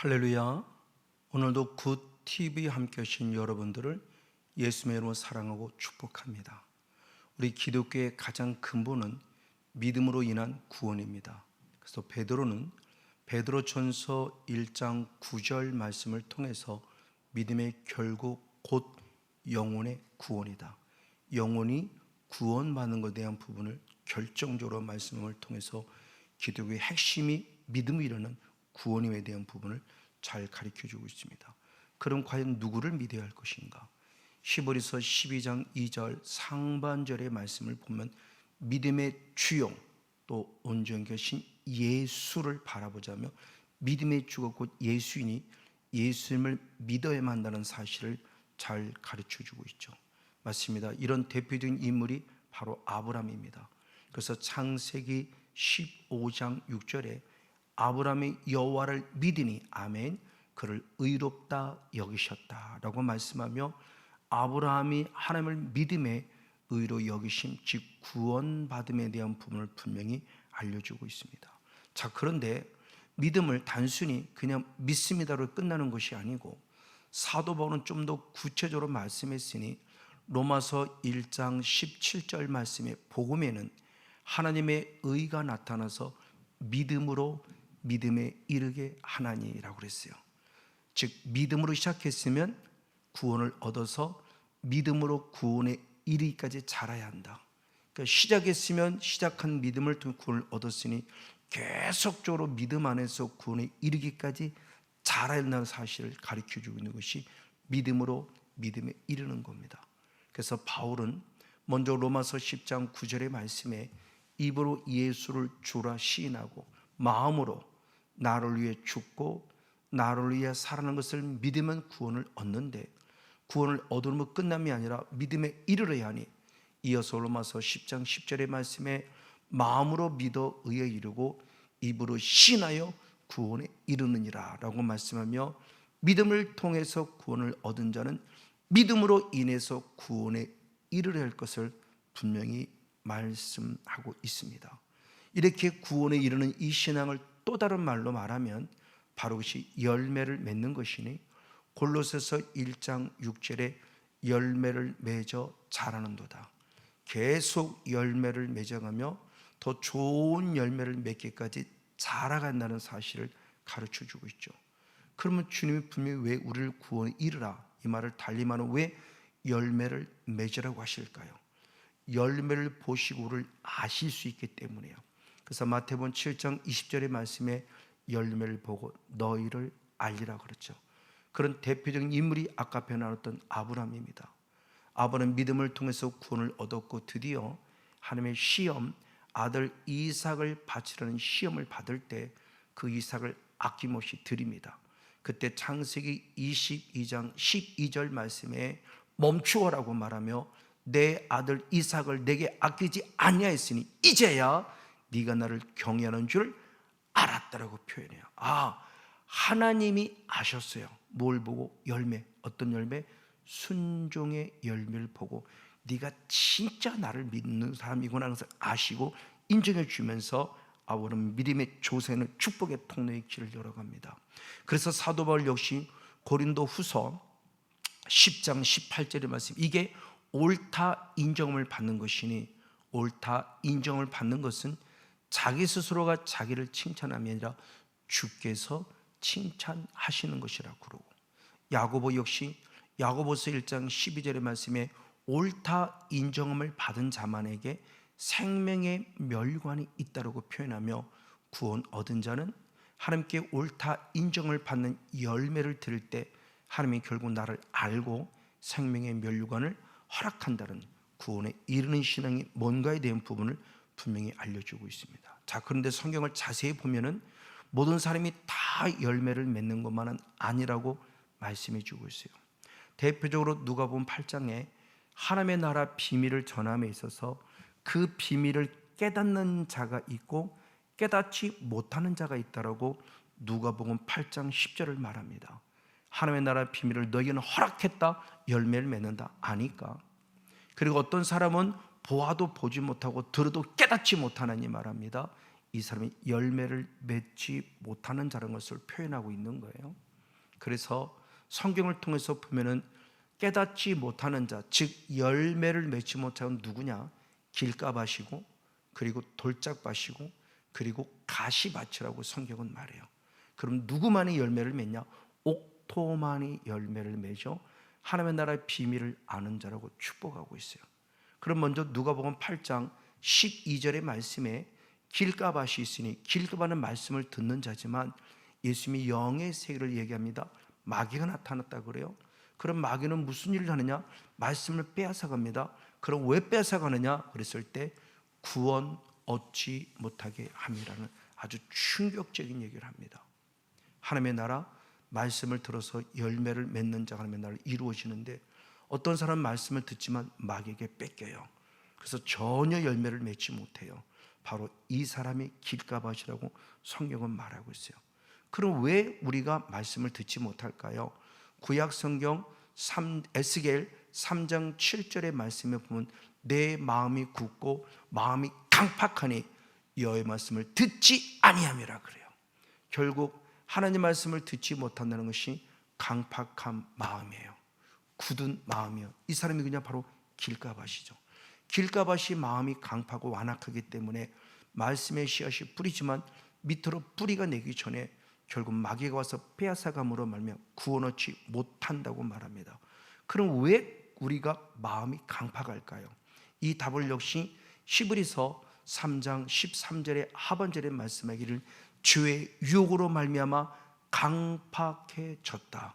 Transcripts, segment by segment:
할렐루야. 오늘도 굿TV 함께 하신 여러분들을 예수님의 이름으로 사랑하고 축복합니다. 우리 기독교의 가장 근본은 믿음으로 인한 구원입니다. 그래서 베드로는 베드로전서 1장 9절 말씀을 통해서 믿음의 결국 곧 영혼의 구원이다, 영혼이 구원받는 것에 대한 부분을 결정적으로 말씀을 통해서 기독교의 핵심이 믿음을 이루는 구원임에 대한 부분을 잘 가르쳐주고 있습니다. 그럼 과연 누구를 믿어야 할 것인가? 히브리서 12장 2절 상반절의 말씀을 보면 믿음의 주요 또 온전히 계신 예수를 바라보자며 믿음의 주가 곧 예수이니 예수님을 믿어야만 한다는 사실을 잘 가르쳐주고 있죠. 맞습니다. 이런 대표적인 인물이 바로 아브라함입니다. 그래서 창세기 15장 6절에 아브라함이 여호와를 믿으니 아멘 그를 의롭다 여기셨다라고 말씀하며 아브라함이 하나님을 믿음에 의로 여기심 즉 구원받음에 대한 부분을 분명히 알려주고 있습니다. 자, 그런데 믿음을 단순히 그냥 믿습니다로 끝나는 것이 아니고 사도 바울은 좀 더 구체적으로 말씀했으니 로마서 1장 17절 말씀의 복음에는 하나님의 의가 나타나서 믿음으로 믿음에 이르게 하나니라고 그랬어요. 즉 믿음으로 시작했으면 구원을 얻어서 믿음으로 구원에 이르기까지 자라야 한다. 그러니까 시작했으면 시작한 믿음을 통해 구원을 얻었으니 계속적으로 믿음 안에서 구원에 이르기까지 자라야 한다는 사실을 가르쳐주고 있는 것이 믿음으로 믿음에 이르는 겁니다. 그래서 바울은 먼저 로마서 10장 9절의 말씀에 입으로 예수를 주라 시인하고 마음으로 나를 위해 죽고 나를 위해 살아난 것을 믿으면 구원을 얻는데 구원을 얻으면 끝남이 아니라 믿음에 이르러야 하니 이어서 로마서 10장 10절의 말씀에 마음으로 믿어 의에 이르고 입으로 시인하여 구원에 이르느니라 라고 말씀하며 믿음을 통해서 구원을 얻은 자는 믿음으로 인해서 구원에 이르려 할 것을 분명히 말씀하고 있습니다. 이렇게 구원에 이르는 이 신앙을 또 다른 말로 말하면 바로 그것이 열매를 맺는 것이니 골로새서 1장 6절에 열매를 맺어 자라는도다. 계속 열매를 맺어가며 더 좋은 열매를 맺기까지 자라간다는 사실을 가르쳐주고 있죠. 그러면 주님이 분명히 왜 우리를 구원에 이르라 이 말을 달리 말하면 왜 열매를 맺으라고 하실까요? 열매를 보시고 우리를 아실 수 있기 때문이에요. 그래서 마태복음 7장 20절의 말씀에 열매를 보고 너희를 알리라 그랬죠. 그런 대표적인 인물이 아까 앞에 나눴던 아브라함입니다. 아브라함은 믿음을 통해서 구원을 얻었고 드디어 하나님의 시험 아들 이삭을 바치라는 시험을 받을 때 그 이삭을 아낌없이 드립니다. 그때 창세기 22장 12절 말씀에 멈추어라고 말하며 내 아들 이삭을 내게 아끼지 아니하였으니 이제야 네가 나를 경외하는 줄 알았다라고 표현해요. 하나님이 아셨어요. 뭘 보고? 열매. 어떤 열매? 순종의 열매를 보고 네가 진짜 나를 믿는 사람이구나 하는 것을 아시고 인정해 주면서 아브라함은 믿음의 조세는 축복의 통로의 길을 열어갑니다. 그래서 사도 바울 역시 고린도 후서 10장 18절의 말씀 이게 옳다 인정을 받는 것이니 옳다 인정을 받는 것은 자기 스스로가 자기를 칭찬함이 아니라 주께서 칭찬하시는 것이라고 그러고 야고보 역시 야고보서 1장 12절의 말씀에 옳다 인정함을 받은 자만에게 생명의 멸관이 있다고 표현하며 구원 얻은 자는 하나님께 옳다 인정을 받는 열매를 들을 때 하나님이 결국 나를 알고 생명의 멸관을 허락한다는 구원에 이르는 신앙이 뭔가에 대한 부분을 분명히 알려주고 있습니다. 자, 그런데 성경을 자세히 보면은 모든 사람이 다 열매를 맺는 것만은 아니라고 말씀해 주고 있어요. 대표적으로 누가복음 8장에 하나님의 나라 비밀을 전함에 있어서 그 비밀을 깨닫는 자가 있고 깨닫지 못하는 자가 있다라고 누가복음 8장 10절을 말합니다. 하나님의 나라 비밀을 너희는 허락했다 열매를 맺는다 아니까. 그리고 어떤 사람은 보아도 보지 못하고 들어도 깨닫지 못하느니 말합니다. 이 사람이 열매를 맺지 못하는 자라는 것을 표현하고 있는 거예요. 그래서 성경을 통해서 보면은 깨닫지 못하는 자, 즉 열매를 맺지 못하는 누구냐? 길가밭이고, 그리고 돌짝밭이고, 그리고 가시밭이라고 성경은 말해요. 그럼 누구만이 열매를 맺냐? 옥토만이 열매를 맺어 하나님의 나라의 비밀을 아는 자라고 축복하고 있어요. 그럼 먼저 누가복음 8장 12절의 말씀에 길가밭이 있으니, 길가밭은 말씀을 듣는 자지만 예수님이 영의 세계를 얘기합니다. 마귀가 나타났다 그래요. 그럼 마귀는 무슨 일을 하느냐? 말씀을 빼앗아갑니다. 그럼 왜 빼앗아가느냐? 그랬을 때 구원 얻지 못하게 함이라는 아주 충격적인 얘기를 합니다. 하나님의 나라, 말씀을 들어서 열매를 맺는 자가 하나님의 나라를 이루어지는데, 어떤 사람은 말씀을 듣지만 마귀에게 뺏겨요. 그래서 전혀 열매를 맺지 못해요. 바로 이 사람이 길가밭이라고 성경은 말하고 있어요. 그럼 왜 우리가 말씀을 듣지 못할까요? 구약 성경 에스겔 3장 7절의 말씀에 보면 내 마음이 굳고 마음이 강팍하니 여호와의 말씀을 듣지 아니함이라 그래요. 결국 하나님 말씀을 듣지 못한다는 것이 강팍한 마음이에요. 굳은 마음이에요. 이 사람이 그냥 바로 길가밭이죠. 길가밭이 마음이 강팍하고 완악하기 때문에 말씀의 씨앗이 뿌리지만 밑으로 뿌리가 내기 전에 결국 마귀가 와서 빼앗아감으로 말미암아 구원 얻지 못한다고 말합니다. 그럼 왜 우리가 마음이 강팍할까요? 이 답을 역시 히브리서 3장 13절의 하반절에 말씀하기를 죄의 유혹으로 말미암아 강팍해졌다.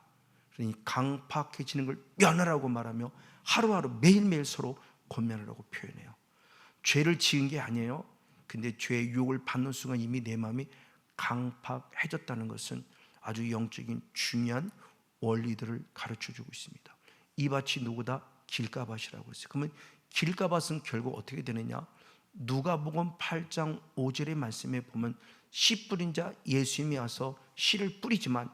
그러니 강팍해지는 걸 면하라고 말하며 하루하루 매일매일 서로 권면하라고 표현해요. 죄를 지은 게 아니에요. 근데 죄의 유혹을 받는 순간 이미 내 마음이 강팍해졌다는 것은 아주 영적인 중요한 원리들을 가르쳐주고 있습니다. 이 밭이 누구다? 길가밭이라고 했어요. 그러면 길가밭은 결국 어떻게 되느냐? 누가복음 8장 5절의 말씀에 보면 씨 뿌린 자 예수님이 와서 씨를 뿌리지만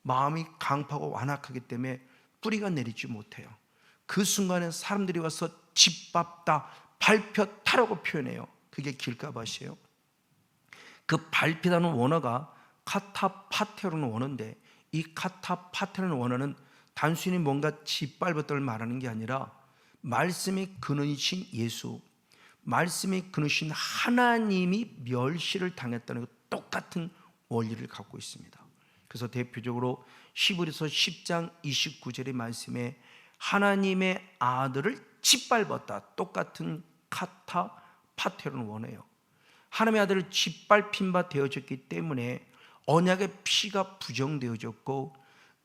마음이 강팍하고 완악하기 때문에 뿌리가 내리지 못해요. 그 순간에 사람들이 와서 짓밟다, 밟혔다라고 표현해요. 그게 길가밭이에요. 그 밟히다는 원어가 카타파테라는 원어인데, 이 카타파테라는 원어는 단순히 뭔가 짓밟았다를 말하는 게 아니라 말씀의 근원이신 예수, 말씀의 근원이신 하나님이 멸시를 당했다는 똑같은 원리를 갖고 있습니다. 그래서 대표적으로 히브리서 10장 29절의 말씀에 하나님의 아들을 짓밟았다, 똑같은 카타파테라는 원어예요. 하나님의 아들을 짓밟힌 바 되어졌기 때문에 언약의 피가 부정되어졌고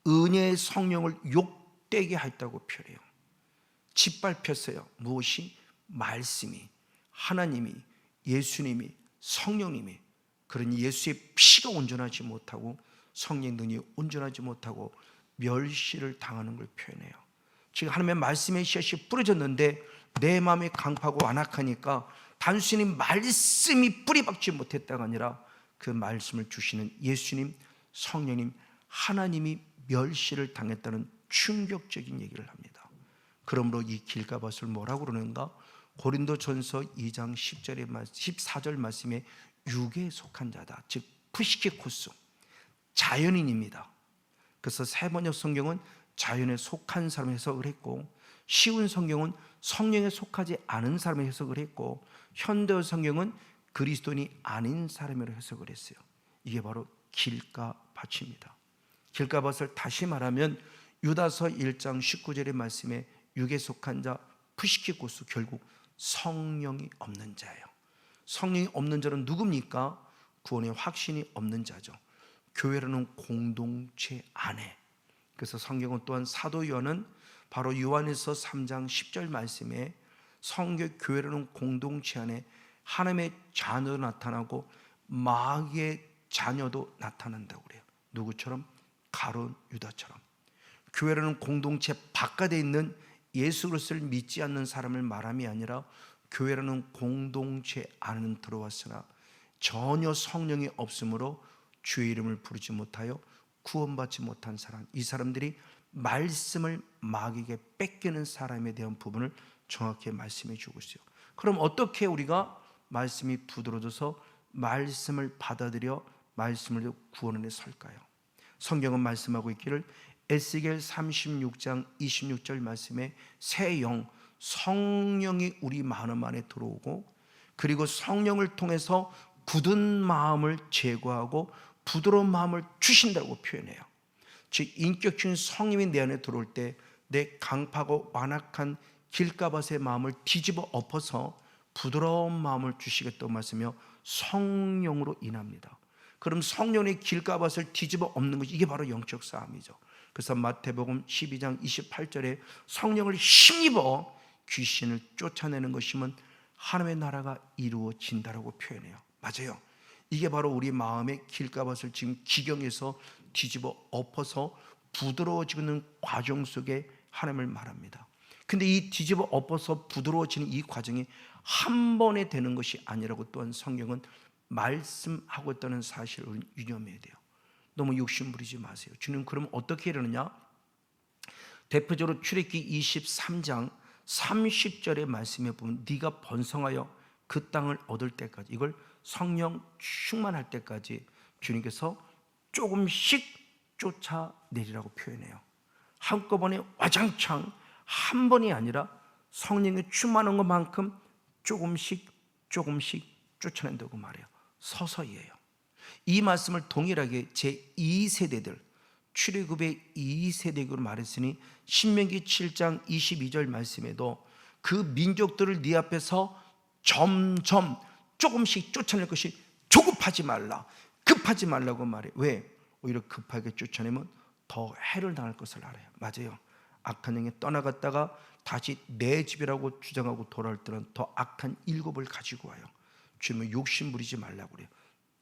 은혜의 성령을 욕되게 했다고 표현해요. 짓밟혔어요. 무엇이? 말씀이, 하나님이, 예수님이, 성령님이. 그러니 예수의 피가 온전하지 못하고 성령의 눈이 온전하지 못하고 멸시를 당하는 걸 표현해요. 지금 하나님의 말씀의 씨앗이 뿌려졌는데 내 마음이 강팍하고 완악하니까 단순히 말씀이 뿌리박지 못했다가 아니라 그 말씀을 주시는 예수님, 성령님, 하나님이 멸시를 당했다는 충격적인 얘기를 합니다. 그러므로 이 길가밭을 뭐라고 그러는가? 고린도전서 2장 14절 말씀에 육에 속한 자다, 즉 푸시키쿠스, 자연인입니다. 그래서 세번역 성경은 자연에 속한 사람 해석을 했고, 쉬운 성경은 성령에 속하지 않은 사람의 해석을 했고, 현대어 성경은 그리스도인이 아닌 사람으로 해석을 했어요. 이게 바로 길가밭입니다. 길가밭을 다시 말하면 유다서 1장 19절의 말씀에 육에 속한 자 푸시키쿠스, 결국 성령이 없는 자예요. 성령이 없는 자는 누굽니까? 구원의 확신이 없는 자죠. 교회라는 공동체 안에. 그래서 성경은 또한 사도 요한은 바로 요한일서 3장 10절 말씀에 성교 교회라는 공동체 안에 하나님의 자녀도 나타나고 마귀의 자녀도 나타난다고 그래요. 누구처럼? 가룟 유다처럼. 교회라는 공동체 바깥에 있는 예수 그리스도를 믿지 않는 사람을 말함이 아니라 교회라는 공동체 안에는 들어왔으나 전혀 성령이 없으므로 주의 이름을 부르지 못하여 구원받지 못한 사람, 이 사람들이 말씀을 마귀에게 뺏기는 사람에 대한 부분을 정확히 말씀해 주고 있어요. 그럼 어떻게 우리가 말씀이 부드러워져서 말씀을 받아들여 말씀을 구원원에 설까요? 성경은 말씀하고 있기를 에스겔 36장 26절 말씀에 새 영, 성령이 우리 마음 안에 들어오고 그리고 성령을 통해서 굳은 마음을 제거하고 부드러운 마음을 주신다고 표현해요. 즉 인격적인 성령이 내 안에 들어올 때 내 강팍하고 완악한 길가밭의 마음을 뒤집어 엎어서 부드러운 마음을 주시겠다고 말씀하며 성령으로 인합니다. 그럼 성령의 길가밭을 뒤집어 엎는 것이 이게 바로 영적 싸움이죠. 그래서 마태복음 12장 28절에 성령을 힘입어 귀신을 쫓아내는 것이면 하나님의 나라가 이루어진다라고 표현해요. 맞아요. 이게 바로 우리 마음의 길가밭을 지금 기경에서 뒤집어 엎어서 부드러워지는 과정 속에 하나님을 말합니다. 근데 이 뒤집어 엎어서 부드러워지는 이 과정이 한 번에 되는 것이 아니라고 또한 성경은 말씀하고 있다는 사실을 유념해야 돼요. 너무 욕심 부리지 마세요. 주님 그럼 어떻게 이러느냐? 대표적으로 출애굽기 23장 30절의 말씀에 보면 네가 번성하여 그 땅을 얻을 때까지, 이걸 성령 충만할 때까지 주님께서 조금씩 쫓아내리라고 표현해요. 한꺼번에 와장창 한 번이 아니라 성령이 충만한 것만큼 조금씩 쫓아낸다고 말해요. 서서히예요. 이 말씀을 동일하게 제2세대들 출애굽의 2세대로 말했으니 신명기 7장 22절 말씀에도 그 민족들을 네 앞에서 점점 조금씩 쫓아낼 것이 조급하지 말라, 급하지 말라고 말해. 왜? 오히려 급하게 쫓아내면 더 해를 당할 것을 알아요. 맞아요. 악한 영에 떠나갔다가 다시 내 집이라고 주장하고 돌아올 때는 더 악한 일곱을 가지고 와요. 주님은 욕심 부리지 말라고 그래요.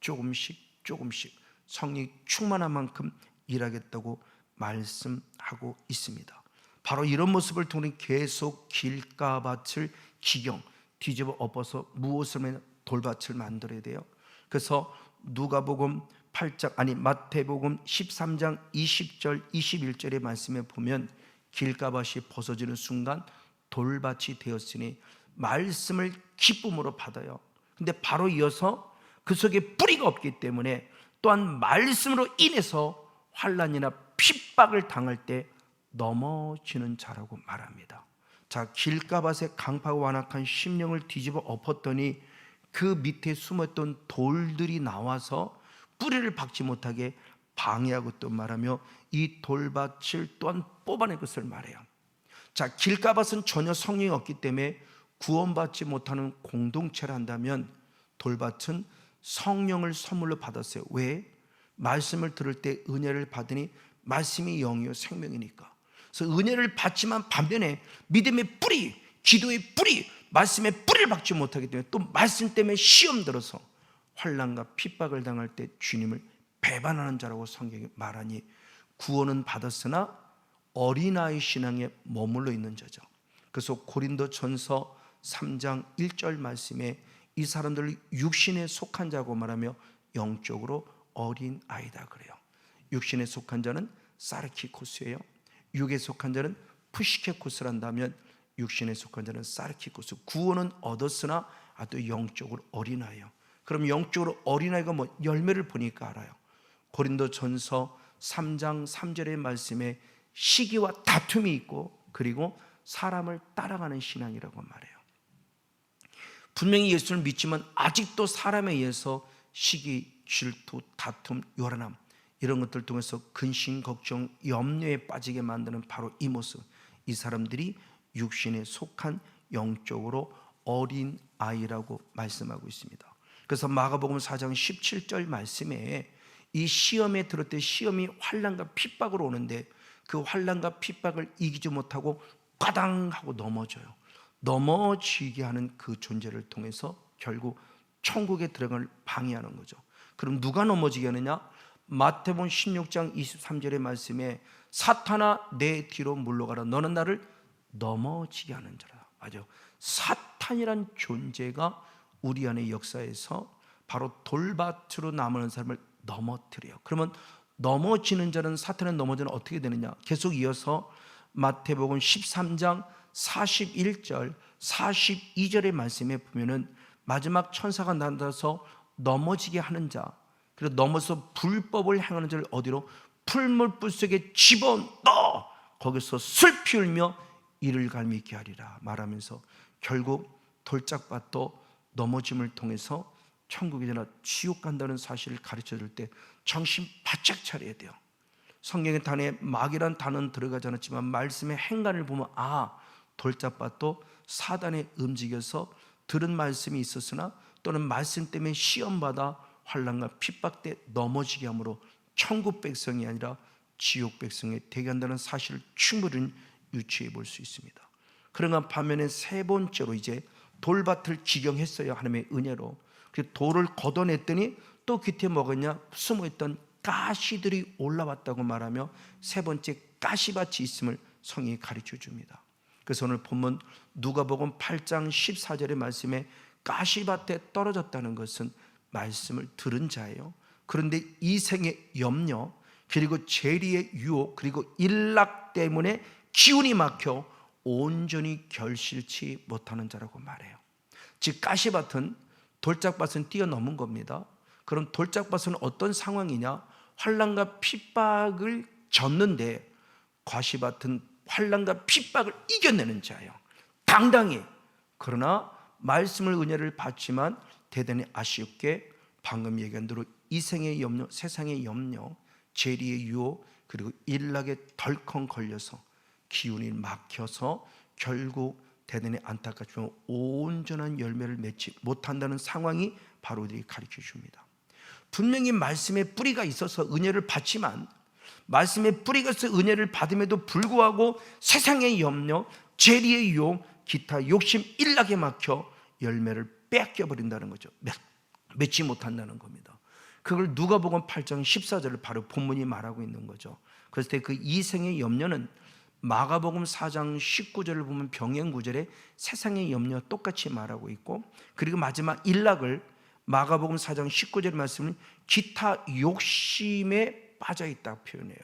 조금씩 성령이 충만한 만큼 일하겠다고 말씀하고 있습니다. 바로 이런 모습을 통해 계속 길가밭을 기경 뒤집어 엎어서 무엇을 돌밭을 만들어야 돼요. 그래서 누가복음 8장 마태복음 13장 20절 21절의 말씀에 보면 길가밭이 벗어지는 순간 돌밭이 되었으니 말씀을 기쁨으로 받아요. 근데 바로 이어서 그 속에 뿌리가 없기 때문에 또한 말씀으로 인해서 환난이나 핍박을 당할 때 넘어지는 자라고 말합니다. 자, 길가밭에 강팍하고 완악한 심령을 뒤집어 엎었더니 그 밑에 숨었던 돌들이 나와서 뿌리를 박지 못하게 방해하고 또 말하며 이 돌밭을 또한 뽑아낼 것을 말해요. 자, 길가밭은 전혀 성령이 없기 때문에 구원받지 못하는 공동체를 한다면 돌밭은 성령을 선물로 받았어요. 왜? 말씀을 들을 때 은혜를 받으니 말씀이 영이요 생명이니까. 그래서 은혜를 받지만 반면에 믿음의 뿌리, 기도의 뿌리, 말씀의 뿌리를 받지 못하기 때문에 또 말씀 때문에 시험 들어서 환난과 핍박을 당할 때 주님을 배반하는 자라고 성경이 말하니 구원은 받았으나 어린아이 신앙에 머물러 있는 자죠. 그래서 고린도전서 3장 1절 말씀에 이 사람들을 육신에 속한 자고 말하며 영적으로 어린 아이다 그래요. 육신에 속한 자는 사르키코스예요. 육에 속한 자는 푸시케코스를 한다면 육신에 속한 자는 사르키코스. 구원은 얻었으나 아주 영적으로 어린아이예요. 그럼 영적으로 어린아이가 열매를 보니까 알아요. 고린도전서 3장 3절의 말씀에 시기와 다툼이 있고 그리고 사람을 따라가는 신앙이라고 말해요. 분명히 예수를 믿지만 아직도 사람에 의해서 시기, 질투, 다툼, 요란함 이런 것들을 통해서 근심, 걱정, 염려에 빠지게 만드는 바로 이 모습. 이 사람들이 육신에 속한 영적으로 어린 아이라고 말씀하고 있습니다. 그래서 마가복음 4장 17절 말씀에 이 시험에 들을 때 시험이 환난과 핍박으로 오는데 그 환난과 핍박을 이기지 못하고 까당 하고 넘어져요. 넘어지게 하는 그 존재를 통해서 결국 천국에 들어갈 방해하는 거죠. 그럼 누가 넘어지게 하느냐? 마태복음 16장 23절의 말씀에 사탄아 내 뒤로 물러가라 너는 나를 넘어지게 하는 자라. 맞아요. 사탄이란 존재가 우리 안의 역사에서 바로 돌밭으로 남는 사람을 넘어뜨려요. 그러면 넘어지는 자는 사탄은 넘어지는 어떻게 되느냐? 계속 이어서 마태복음 13장 41절 42절의 말씀에 보면은 마지막 천사가 나타나서 넘어지게 하는 자, 그리고 넘어서 불법을 행하는 자를 어디로? 풀물불 속에 집어넣어 거기서 슬피 울며 이를 갈미 있게 하리라 말하면서 결국 돌짝밭도 넘어짐을 통해서 천국이 되나 지옥 간다는 사실을 가르쳐 줄 때 정신 바짝 차려야 돼요. 성경의 단어에 막이란 단어는 들어가지 않았지만 말씀의 행간을 보면 돌짝밭도 사단에 움직여서 들은 말씀이 있었으나 또는 말씀 때문에 시험받아 환난과 핍박 때 넘어지게 함으로 천국 백성이 아니라 지옥 백성에 되게 한다는 사실을 충분히 유추해 볼 수 있습니다. 그러나 반면에 세 번째로 이제 돌밭을 지경했어요. 하나님의 은혜로. 그 돌을 걷어냈더니 또 깃에 뭐겠냐? 숨어있던 가시들이 올라왔다고 말하며 세 번째 가시밭이 있음을 성경이 가르쳐 줍니다. 그래서 오늘 본문 누가복음 8장 14절의 말씀에 가시밭에 떨어졌다는 것은 말씀을 들은 자예요. 그런데 이생의 염려, 그리고 재리의 유혹, 그리고 일락 때문에 기운이 막혀 온전히 결실치 못하는 자라고 말해요. 즉 가시밭은 돌짝밭은 뛰어넘은 겁니다. 그럼 돌짝밭은 어떤 상황이냐? 환난과 핍박을 졌는데 가시밭은 환난과 핍박을 이겨내는 자예요. 당당히. 그러나 말씀을 은혜를 받지만 대단히 아쉽게 방금 얘기한 대로 이생의 염려, 세상의 염려, 재리의 유혹, 그리고 일락에 덜컹 걸려서 기운이 막혀서 결국 대단히 안타깝지만 온전한 열매를 맺지 못한다는 상황이 바로 이들이 가르쳐 줍니다. 분명히 말씀에 뿌리가 있어서 은혜를 받지만 말씀에 뿌리가 있어서 은혜를 받음에도 불구하고 세상의 염려, 재리의 유혹, 기타 욕심 일락에 막혀 열매를 뺏겨버린다는 거죠. 맺지 못한다는 겁니다. 그걸 누가복음 8장 14절을 바로 본문이 말하고 있는 거죠. 그래서 그 이생의 염려는 마가복음 4장 19절을 보면 병행 구절에 세상의 염려 똑같이 말하고 있고, 그리고 마지막 일락을 마가복음 4장 19절의 말씀은 기타 욕심에 빠져있다고 표현해요.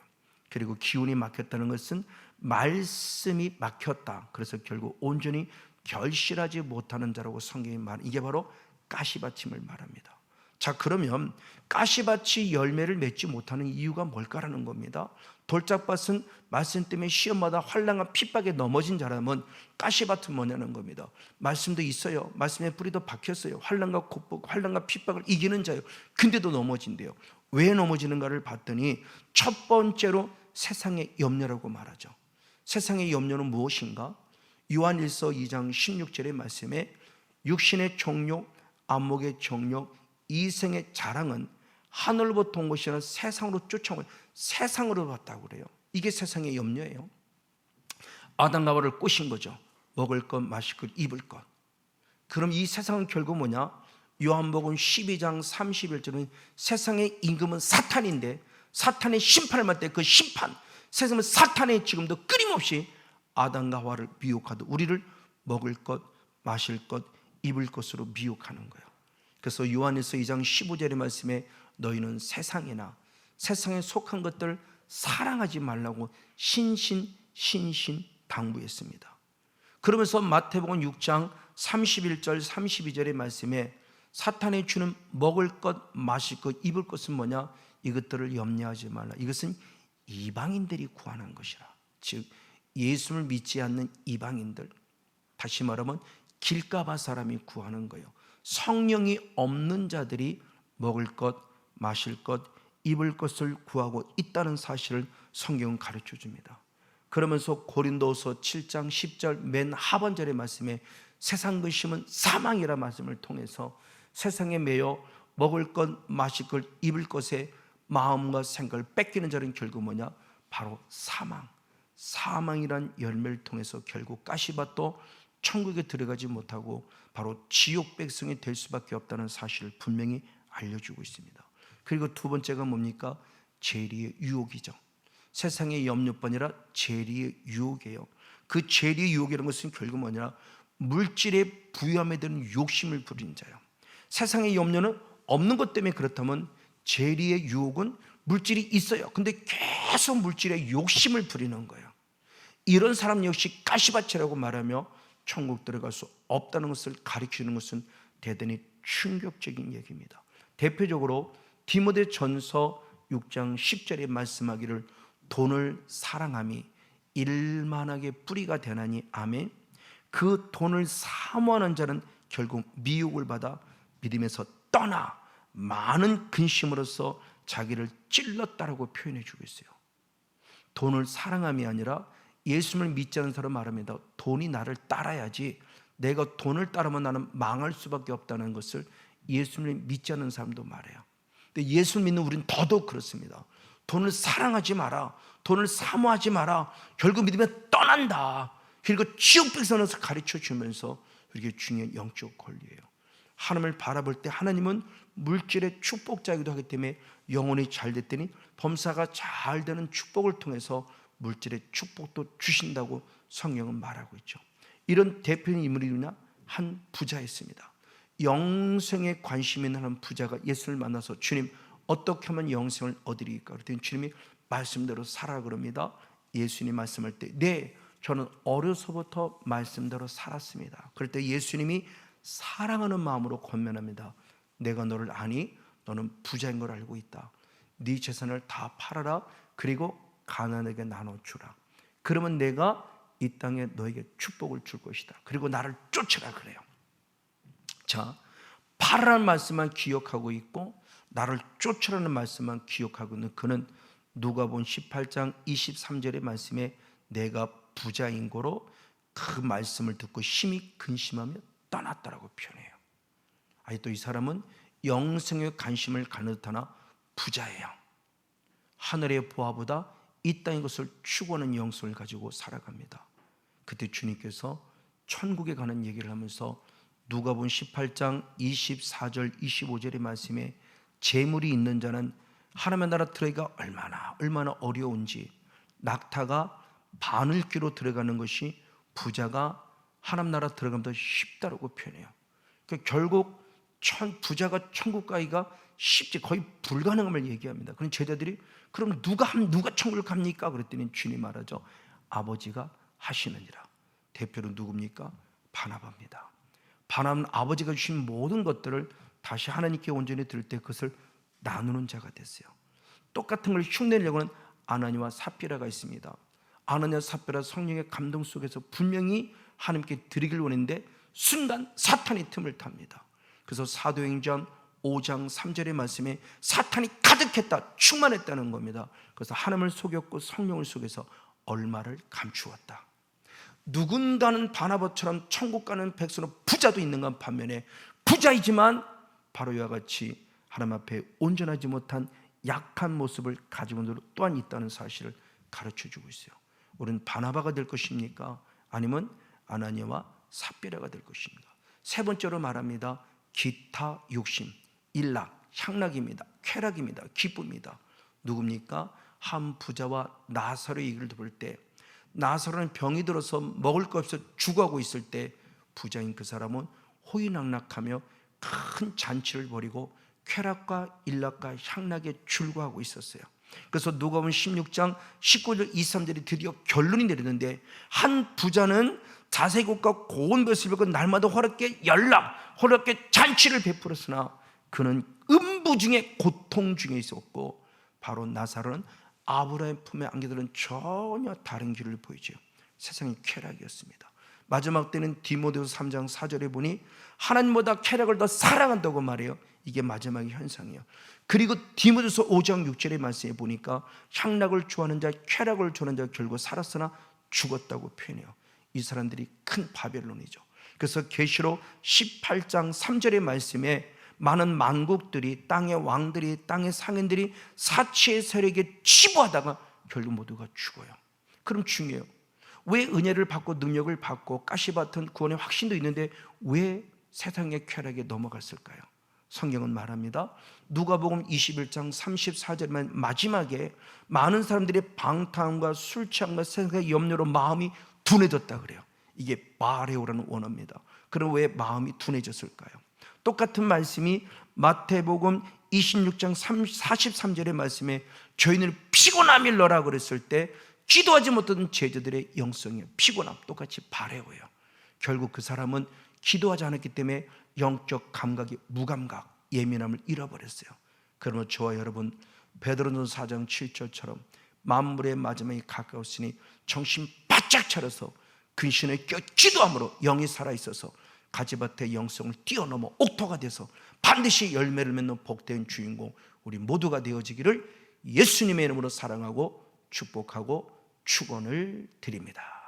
그리고 기운이 막혔다는 것은 말씀이 막혔다. 그래서 결국 온전히 결실하지 못하는 자라고 성경이 말합니다. 이게 바로 가시밭임을 말합니다. 자, 그러면 가시밭이 열매를 맺지 못하는 이유가 뭘까라는 겁니다. 돌짝밭은 말씀 때문에 시험마다 환난과 핍박에 넘어진 자라면 가시밭은 뭐냐는 겁니다. 말씀도 있어요. 말씀의 뿌리도 박혔어요. 환난과 핍박을 이기는 자예요. 근데도 넘어진대요. 왜 넘어지는가를 봤더니 첫 번째로 세상의 염려라고 말하죠. 세상의 염려는 무엇인가? 요한일서 2장 16절의 말씀에 육신의 정욕, 안목의 정욕, 이생의 자랑은 하늘로부터 온 것이 아니라 세상으로 쫓아온 세상으로 왔다고 그래요. 이게 세상의 염려예요. 아담과 하와를 꼬신 거죠. 먹을 것, 마실 것, 입을 것. 그럼 이 세상은 결국 뭐냐? 요한복음 12장 31절은 세상의 임금은 사탄인데 사탄의 심판을 받을 때 그 심판, 세상은 사탄의 지금도 끊임없이 아담과 하와를 미혹하듯 우리를 먹을 것, 마실 것, 입을 것으로 미혹하는 거예요. 그래서 요한일서 2장 15절의 말씀에 너희는 세상이나 세상에 속한 것들 사랑하지 말라고 신신 당부했습니다. 그러면서 마태복음 6장 31절 32절의 말씀에 사탄이 주는 먹을 것, 마실 것, 입을 것은 뭐냐? 이것들을 염려하지 말라. 이것은 이방인들이 구하는 것이라. 즉 예수를 믿지 않는 이방인들, 다시 말하면 길가봐 사람이 구하는 거예요. 성령이 없는 자들이 먹을 것, 마실 것, 입을 것을 구하고 있다는 사실을 성경은 가르쳐 줍니다. 그러면서 고린도서 7장 10절 맨 하반절의 말씀에 세상 근심은 사망이라 말씀을 통해서 세상에 매여 먹을 것, 마실 것, 입을 것에 마음과 생각을 뺏기는 자는 결국 뭐냐? 바로 사망이란 열매를 통해서 결국 가시밭도 천국에 들어가지 못하고 바로 지옥 백성이 될 수밖에 없다는 사실을 분명히 알려주고 있습니다. 그리고 두 번째가 뭡니까? 재리의 유혹이죠. 세상의 염려뿐 아니라 재리의 유혹이에요. 그 재리의 유혹이라는 것은 결국 뭐냐? 물질의 부여함에 대한 욕심을 부리는 자예요. 세상의 염려는 없는 것 때문에 그렇다면 재리의 유혹은 물질이 있어요. 근데 계속 물질의 욕심을 부리는 거예요. 이런 사람 역시 가시밭이라고 말하며 천국 들어갈 수 없다는 것을 가르치는 것은 대단히 충격적인 얘기입니다. 대표적으로 디모데전서 6장 10절에 말씀하기를 돈을 사랑함이 일만하게 뿌리가 되나니 아멘. 그 돈을 사모하는 자는 결국 미혹을 받아 믿음에서 떠나 많은 근심으로써 자기를 찔렀다라고 표현해 주고 있어요. 돈을 사랑함이 아니라 예수님을 믿지 않는 사람 말합니다. 돈이 나를 따라야지, 내가 돈을 따르면 나는 망할 수밖에 없다는 것을 예수님을 믿지 않는 사람도 말해요. 근데 예수를 믿는 우리는 더더욱 그렇습니다. 돈을 사랑하지 마라, 돈을 사모하지 마라, 결국 믿음에 떠난다. 그리고 지옥 백성에서 가르쳐 주면서 이게 중요한 영적 권리예요. 하나님을 바라볼 때 하나님은 물질의 축복자이기도 하기 때문에 영혼이 잘 됐더니 범사가 잘 되는 축복을 통해서 물질의 축복도 주신다고 성경은 말하고 있죠. 이런 대표적인 인물이나 한 부자였습니다. 영생에 관심이 있는 한 부자가 예수를 만나서 주님, 어떻게 하면 영생을 얻으리까? 그랬더니 주님이 말씀대로 살아 그럽니다. 예수님이 말씀할 때 네, 저는 어려서부터 말씀대로 살았습니다. 그럴 때 예수님이 사랑하는 마음으로 권면합니다. 내가 너를 아니, 너는 부자인 걸 알고 있다. 네 재산을 다 팔아라. 그리고 가난에게 나눠주라. 그러면 내가 이 땅에 너에게 축복을 줄 것이다. 그리고 나를 쫓으라 그래요. 자, 팔으라는 말씀만 기억하고 있고 나를 쫓으라는 말씀만 기억하고 있는 그는 누가복음 18장 23절의 말씀에 내가 부자인 거로 그 말씀을 듣고 심히 근심하며 떠났다라고 표현해요. 아직도 이 사람은 영생에 관심을 가는 듯하나 부자예요. 하늘의 보화보다 이 땅의 것을 추구하는 영성을 가지고 살아갑니다. 그때 주님께서 천국에 가는 얘기를 하면서 누가복음 18장 24절 25절의 말씀에 재물이 있는 자는 하나님의 나라 들어가기가 얼마나 어려운지, 낙타가 바늘귀로 들어가는 것이 부자가 하나님 나라 들어가면 더 쉽다라고 표현해요. 그러니까 결국 부자가 천국 가기가 쉽지, 거의 불가능함을 얘기합니다. 그런 제자들이 그럼 누가 천국을 갑니까? 그랬더니 주님 말하죠. 아버지가 하시느니라. 대표로 누굽니까? 바나바입니다. 바나바는 아버지가 주신 모든 것들을 다시 하나님께 온전히 드릴 때 그것을 나누는 자가 됐어요. 똑같은 걸 흉내내려고 하는 아나니와 삽비라가 있습니다. 아나니와 삽비라 성령의 감동 속에서 분명히 하나님께 드리길 원했는데 순간 사탄이 틈을 탑니다. 그래서 사도행전 5장 3절의 말씀에 사탄이 가득했다, 충만했다는 겁니다. 그래서 하나님을 속였고 성령을 속여서 얼마를 감추었다. 누군가는 바나바처럼 천국 가는 백성으로 부자도 있는가 반면에 부자이지만 바로 이와 같이 하나님 앞에 온전하지 못한 약한 모습을 가지고 있는 자도 또한 있다는 사실을 가르쳐주고 있어요. 우리는 바나바가 될 것입니까? 아니면 아나니아와 삽비라가 될 것입니까? 세 번째로 말합니다. 기타 욕심, 일락, 향락입니다. 쾌락입니다. 기쁨입니다. 누굽니까? 한 부자와 나사로의 얘기를 들을 때 나사로는 병이 들어서 먹을 것 없어 죽어가고 있을 때 부자인 그 사람은 호의낙락하며 큰 잔치를 벌이고 쾌락과 일락과 향락에 줄거하고 있었어요. 그래서 누가복음 16장 19절 23절이 드디어 결론이 내리는데 한 부자는 자세곡과 고운 것을 입고 날마다 호롭게 호롭게 잔치를 베풀었으나 그는 음부 중에 고통 중에 있었고 바로 나사로는 아브라함 품에 안겨들은 전혀 다른 길을 보이죠. 세상의 쾌락이었습니다. 마지막 때는 디모데후서 3장 4절에 보니 하나님보다 쾌락을 더 사랑한다고 말해요. 이게 마지막의 현상이에요. 그리고 디모데후서 5장 6절의 말씀에 보니까 향락을 좋아하는 자, 쾌락을 좋아하는 자가 결국 살았으나 죽었다고 표현해요. 이 사람들이 큰 바벨론이죠. 그래서 계시록 18장 3절의 말씀에 많은 만국들이, 땅의 왕들이, 땅의 상인들이 사치의 세력에 치부하다가 결국 모두가 죽어요. 그럼 중요해요. 왜 은혜를 받고 능력을 받고 가시밭은 구원의 확신도 있는데 왜 세상의 쾌락에 넘어갔을까요? 성경은 말합니다. 누가복음 21장 34절만 마지막에 많은 사람들이 방탕과 술 취함과 세상의 염려로 마음이 둔해졌다 그래요. 이게 바레오라는 원어입니다. 그럼 왜 마음이 둔해졌을까요? 똑같은 말씀이 마태복음 26장 43절의 말씀에 저희는 피곤함이 너라 그랬을 때 기도하지 못하던 제자들의 영성이에요. 피곤함, 똑같이 바레오예요. 결국 그 사람은 기도하지 않았기 때문에 영적 감각이 무감각, 예민함을 잃어버렸어요. 그러면 저와 여러분 베드로전서 4장 7절처럼 만물의 마지막이 가까웠으니 정신 바짝 차려서 근신을 껴 기도함으로 영이 살아있어서 가지밭의 영성을 뛰어넘어 옥토가 돼서 반드시 열매를 맺는 복된 주인공 우리 모두가 되어지기를 예수님의 이름으로 사랑하고 축복하고 축원을 드립니다.